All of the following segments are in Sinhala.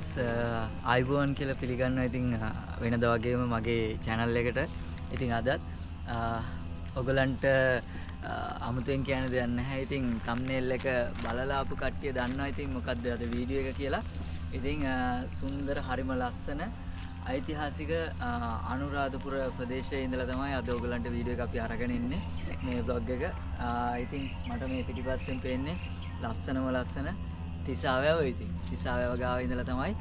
guys ආයිබෝන් කියලා පිළිගන්නවා. ඉතින් වෙනදා වගේම මගේ channel එකට ඉතින් අදත් ඔයගලන්ට අමුතෙන් කියන දෙයක් නැහැ. ඉතින් thumbnail එක බලලා ආපු කට්ටිය දන්නවා ඉතින් මොකද්ද අද වීඩියෝ එක කියලා. ඉතින් සුන්දර හරිම ලස්සන ඓතිහාසික අනුරාධපුර ප්‍රදේශයේ ඉඳලා තමයි අද ඔයගලන්ට වීඩියෝ එක අපි අරගෙන ඉන්නේ මේ vlog එක. ඉතින් මට මේ පිටිපස්සෙන් පේන්නේ ලස්සන තිසාවැව. ඉතින් තිසාවැව ගාව ඉඳලා තමයි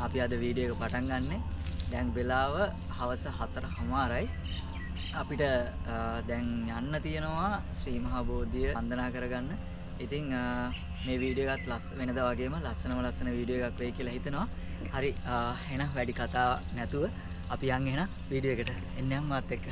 අපි අද වීඩියෝ එක පටන් ගන්නෙ. දැන් වෙලාව හවස 4:00යි. අපිට දැන් යන්න තියෙනවා ශ්‍රී මහා බෝධිය වන්දනා කරගන්න. ඉතින් මේ වීඩියෝ එකත් වෙනදා වගේම ලස්සන වීඩියෝ එකක් වෙයි කියලා හිතනවා. හරි එහෙනම් වැඩි කතා නැතුව අපි යන් එහෙනම් වීඩියෝ එකට එන්න යමු මාත් එක්ක.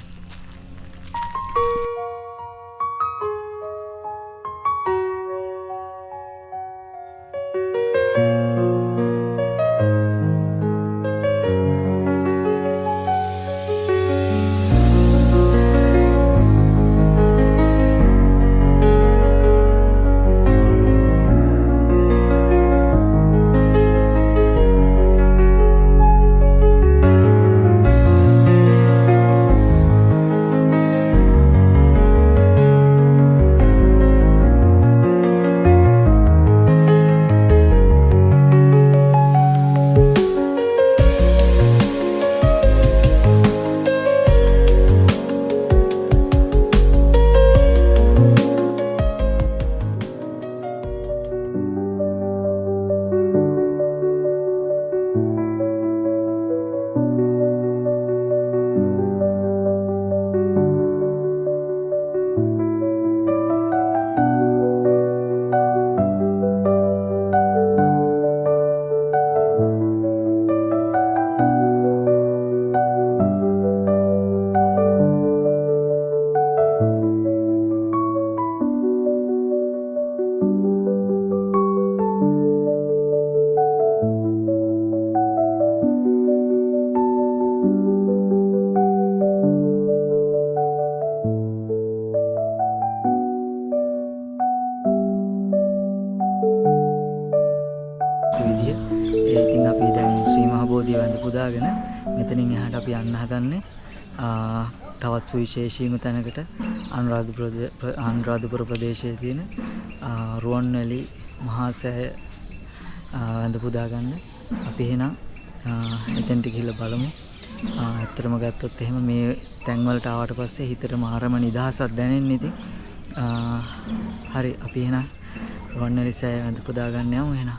ඉතින් අපි දැන් ශ්‍රී මහා බෝධිය වැඳ පුදාගෙන මෙතනින් එහාට අපි යන්න හදන්නේ තවත් සුවිශේෂීම තැනකට අනුරාධපුර ප්‍රදේශයේ තියෙන රුවන්වැලි මහා සෑය වැඳ පුදා ගන්න. අපි එහෙනම් එතෙන්ට ගිහිල්ලා බලමු. ඇත්තටම ගත්තොත් එහෙම මේ තැන් වලට ආවට පස්සේ හිතට මාරම නිදහසක් දැනෙන්නේ. ඉතින් හරි අපි එහෙනම් රුවන්වැලි සෑය වැඳ පුදා ගන්න යමු එහෙනම්.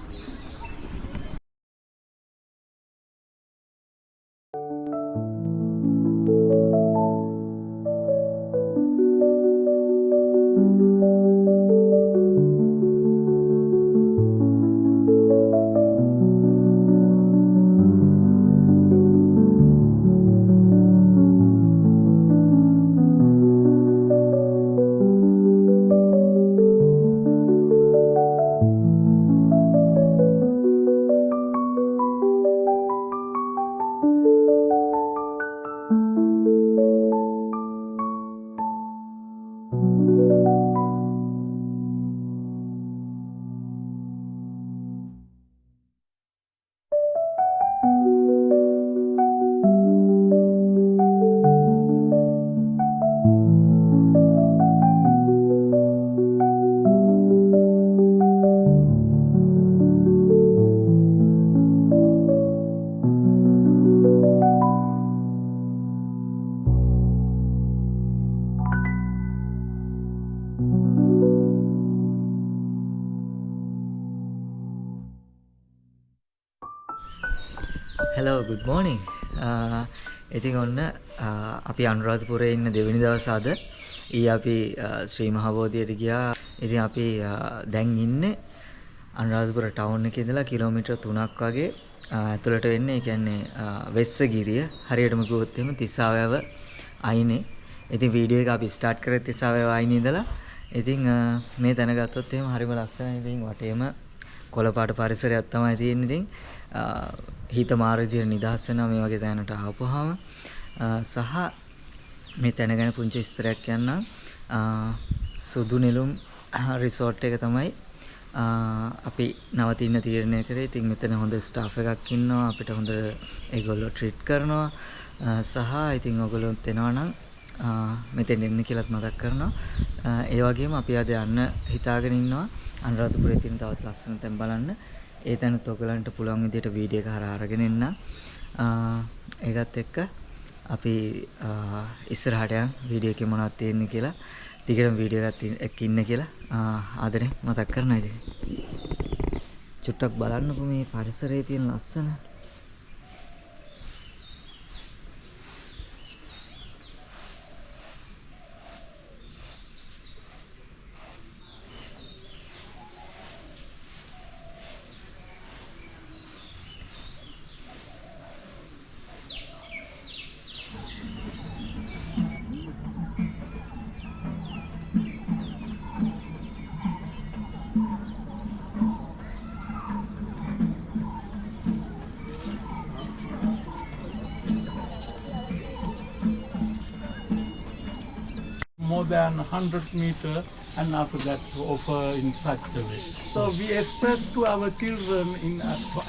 Hello, good morning. ඉතින් ඔන්න අපි අනුරාධපුරයේ ඉන්න දෙවෙනි දවස් අද. අපි ශ්‍රී මහා බෝධියට ගියා. ඉතින් අපි දැන් ඉන්නේ අනුරාධපුර ටවුන් එකේ ඉඳලා කිලෝමීටර් 3ක් වගේ ඇතුළට වෙන්නේ. ඒ කියන්නේ වෙස්සගිරිය. හරියටම කිව්වොත් එහෙම තිසාවැව අයිනේ. ඉතින් වීඩියෝ එක අපි ස්ටාර්ට් කරේ තිසාවැව අයිනේ ඉඳලා. ඉතින් මේ තැන ගත්තොත් එහෙම හරිම ලස්සනයි. ඉතින් වටේම කොළපාට පරිසරයක් තමයි තියෙන්නේ. ඉතින් හිත මාර විදියට නිදහස් වෙනවා මේ වගේ තැනකට ආපුවාම. සහ මේ තැන ගැන පුංචි විස්තරයක් කියන්නම්. සුදු නෙළුම් රිසෝට් එක තමයි අපි නවතින්න තීරණය කරේ. ඉතින් මෙතන හොඳ ස්ටාෆ් එකක් ඉන්නවා. අපිට හොඳ ඒගොල්ලෝ ට්‍රීට් කරනවා. සහ ඉතින් ඔයගොල්ලොත් එනවා නම් මෙතෙන් එන්න කියලාත් මතක් කරනවා. ඒ වගේම අපි අද යන්න හිතාගෙන ඉන්නවා අනුරාධපුරයේ තියෙන තවත් ලස්සන තැන් බලන්න. ඒ තැනත් ඔයගලන්ට පුළුවන් විදිහට වීඩියෝ එක හරහා අරගෙන එන්න. ඒකත් එක්ක අපි ඉස්සරහට යන වීඩියෝ එකේ මොනවද තියෙන්නේ කියලා දිගටම වීඩියෝ එකක් එක්ක ඉන්න කියලා ආදරෙන් මතක් කරනවා ඉතින්. චුට්ටක් බලන්නකෝ මේ පරිසරයේ තියෙන ලස්සන. More than 100 meter and after that to offer in such a way. So we express to our children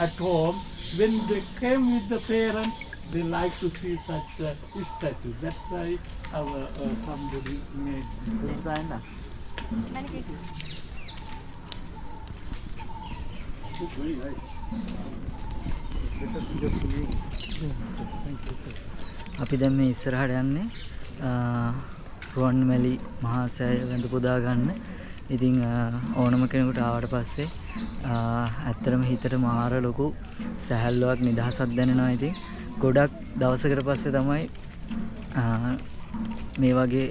at home, when they came with the parents, they like to see such a statue. That's why our somebody made. It's very nice. අපි දැන් මේ ඉස්සරහට යන්නේ රුවන්මැලි මහා සෑය වැඳ පුදා ගන්න. ඉතින් ඕනම කෙනෙකුට ආවට පස්සේ ඇත්තටම හිතට මාර ලොකු සැහැල්ලුවක් නිදහසක් දැනෙනවා. ඉතින් ගොඩක් දවසකට පස්සේ තමයි මේ වගේ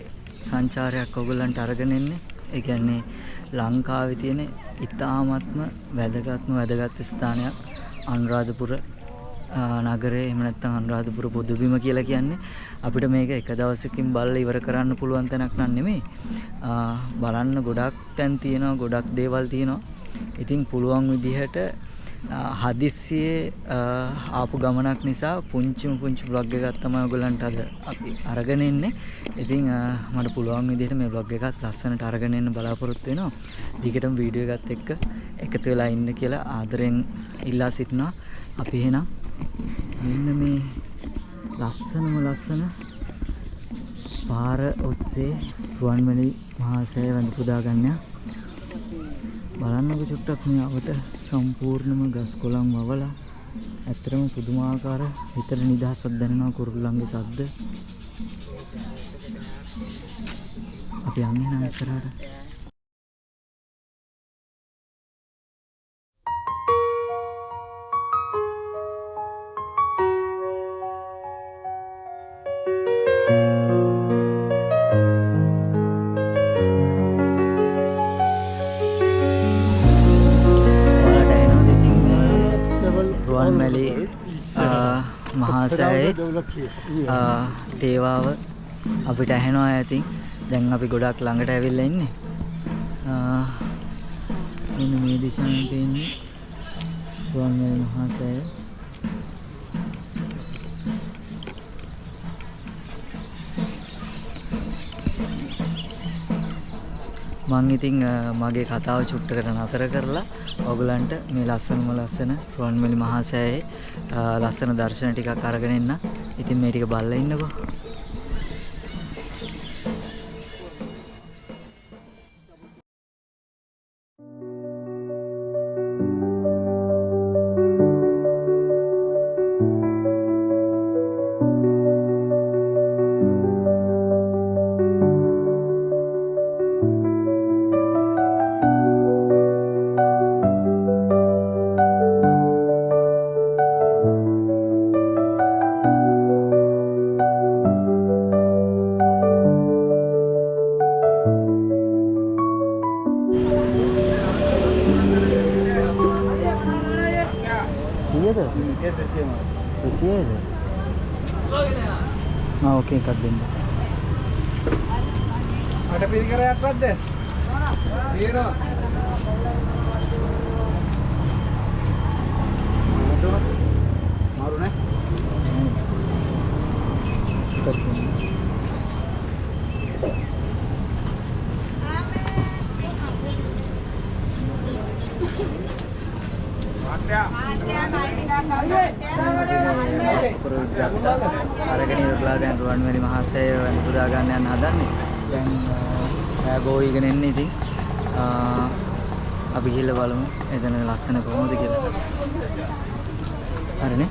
සංචාරයක් ඔයගොල්ලන්ට අරගෙන එන්නේ. ඒ කියන්නේ ලංකාවේ තියෙන ඉතාමත්ම වැදගත් ස්ථානයක් අනුරාධපුර නගරේ. එහෙම නැත්නම් අනුරාධපුර පොදුබිම කියලා කියන්නේ අපිට මේක එක දවසකින් බලලා ඉවර කරන්න පුළුවන් තැනක් නන් නෙමෙයි. බලන්න ගොඩක් තැන් තියෙනවා, ගොඩක් දේවල් තියෙනවා. ඉතින් පුළුවන් විදිහට හදිස්සියේ ආපු ගමනක් නිසා පුංචි බ්ලොග් එකක් තමයි ඔයගොල්ලන්ට අද අපි අරගෙන ඉන්නේ. ඉතින් මට පුළුවන් විදිහට මේ බ්ලොග් එකත් ලස්සනට අරගෙන එන්න බලාපොරොත්තු වෙනවා. දිගටම වීඩියෝ එකත් එක්ක එකතු වෙලා ඉන්න කියලා ආදරෙන් ඉල්ලා සිටිනවා. අපි එහෙනම් මෙන්න මේ ලස්සන පාර ඔස්සේ රුවන්මැලි මහා සෑය වැඳ පුදා ගන්න. බලන්නකො චුට්ටක් මේ අපට සම්පූර්ණම ගස් කොළන් වවලා ඇත්තටම පුදුමාකාර හිතට නිදහසක් දැනෙනවා. කුරුල්ලන්ගේ ශබ්ද. අපි යන්නේ නම් ඉස්සරහට. රුවන්මැලි මහා සෑයේ තේවාව අපිට ඇහෙනවා ඇතින්. දැන් අපි ගොඩක් ළඟට ඇවිල්ලා ඉන්නේ. මෙන්න මේ දිශාවෙන් තියෙන්නේ රුවන්මැලි මහා සෑය. මම ඉතින් මගේ කතාව චුට්ටකට නතර කරලා ඔයගලන්ට මේ ලස්සන රුවන්මැලි මහා සෑයේ ලස්සන දර්ශන ටිකක් අරගෙන එන්න. ඉතින් මේ ටික බලලා ඉන්නකෝ. ඕකේ එකක් දෙන්න. අට පිළිකරයක් වත්ද? තියෙනවා. මාරු නෑ. එකක් දෙන්න. පොරොන්දු ගත්තා. අරගෙන ඉවරලා දැන් රුවන්වැලි මහසෑය වැඳ පුදා ගන්න යන්න හදන්නේ. දැන් ගෝවිගෙන එන්නේ ඉතින් අපි ගිහලා බලමු එතන ලස්සන කොහොමද කියලා. හරිනේ.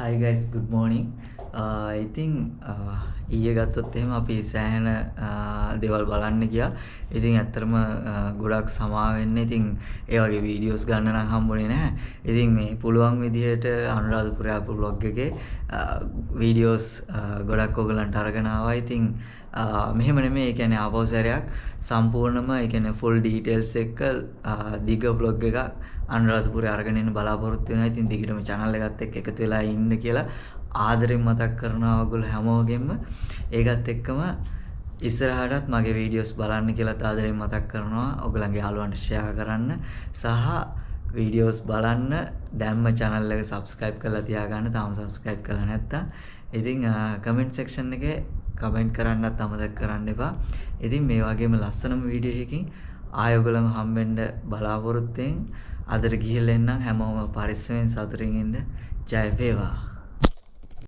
Hi guys, good morning. ඉතින් ඊයේ ගත්තොත් එහෙම අපි සෑහෙන දේවල් බලන්න ගියා. ඉතින් ඇත්තටම ගොඩක් සමා වෙන්න. ඉතින් ඒ වගේ වීඩියෝස් ගන්න නම් හම්බුනේ නැහැ. ඉතින් මේ පුළුවන් විදිහට අනුරාධපුර එයාපෝට් vlog එකේ වීඩියෝස් ගොඩක් ඔයගලන්ට අරගෙන ආවා. ඉතින් මෙහෙම නෙමෙයි, ඒ කියන්නේ ආපහු සැරයක් සම්පූර්ණම ඒ කියන්නේ full details එක්ක දිග vlog එකක් අනුරාධපුරේ අරගෙන එන්න බලාපොරොත්තු වෙනවා. ඉතින් දිගටම channel එකත් එක්ක එකතු වෙලා ඉන්න කියලා ආදරෙන් මතක් කරනවා ඔයගොල්ලෝ හැමෝගෙම. ඒකත් එක්කම ඉස්සරහටත් මගේ වීඩියෝස් බලන්න කියලා ආදරෙන් මතක් කරනවා. ඔයගලන්ගේ යාළුවන්ට share කරන්න සහ වීඩියෝස් බලන්න දැම්ම channel එක subscribe කරලා තියාගන්න. තාම subscribe කරලා නැත්තම් ඉතින් comment section එකේ comment කරන්නත් අමතක කරන්න එපා. ඉතින් මේ වගේම ලස්සනම වීඩියෝ එකකින් ආයෙ ඔයගලන් හම්බෙන්න බලාපොරොත්තු වෙමින් අදට ගිහිල්ලා එන්නම්. හැමෝම පරිස්සමෙන් සතුටින් ඉන්න. ජය වේවා.